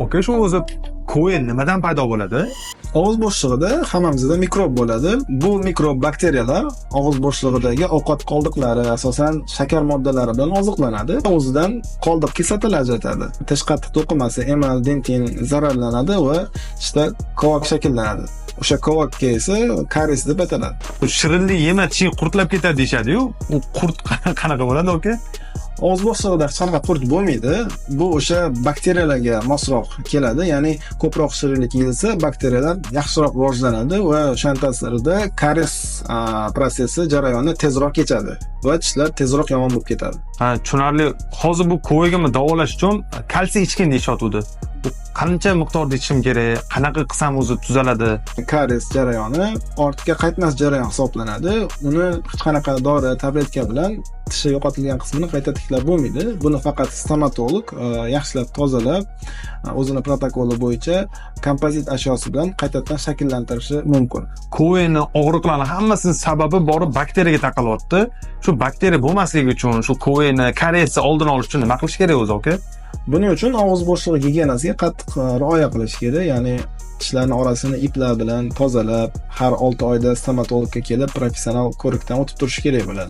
Oka, shu o'zi ko'yin nimadan paydo bo'ladi? Og'iz bo'shlig'ida hammamizda mikrob bo'ladi. Bu mikrob bakteriyalar og'iz bo'shlig'idagi ovqat qoldiqlari, asosan shakar moddalari bilan oziqlanadi. O'zidan qoldiq kislotalar ajratadi. Tish qattiq to'qimasi, emal, dentin zararlanadi va tishda kovak shakllanadi. O'sha kovakka esa karies deb ataladi. Shirinlik yema tishing qurtlab ketadi deyshadi-yu. U qurt qanaqa bo'ladi, oka? Og'iz bo'shlig'ida hech qanaqa qurt bo'lmaydi. Bu o'sha bakteriyalarga mosroq keladi, ya'ni ko'proq shirinlik yeyilsa, bakteriyalar yaxshiroq rivojlanadi va o'sha ta'sirida karies prosessi jarayoni tezroq kechadi va tishlar tezroq yomon bo'lib ketadi. Ha, tushunarli. Hozir bu ko'yigimni davolash uchun kalsiy ichgin deyishyapti. Bu qancha miqdorda ichishim kerak? Qanaqa qilsam o'zi tuzaladi? Karies jarayoni ortga qaytmas jarayon hisoblanadi. Uni hech qanaqa dori, tabletka bilan tishi yo'qotilgan qismini qayta tiklab bo'lmaydi. Buni faqat stomatolog yaxshilab tozalab, o'zini protokoli bo'yicha kompozit ashyosi bilan qaytadan shakllantirishi mumkin. Ko'yinning og'riqlarning hammasining sababi borib bakteriyaga taqalyapti. Shu bakteriya bo'lmasligi uchun, shu ko'yinni kariyesni oldini olish uchun nima qilish kerak o'zi, aka? Buning uchun og'iz bo'shlig'i gigiyenasiga qattiq rioya qilish kerak. Ya'ni tishlarning orasini iplar bilan tozalab, har 6 oyda stomatologga kelib professional ko'rikdan o'tib turish kerak bo'ladi.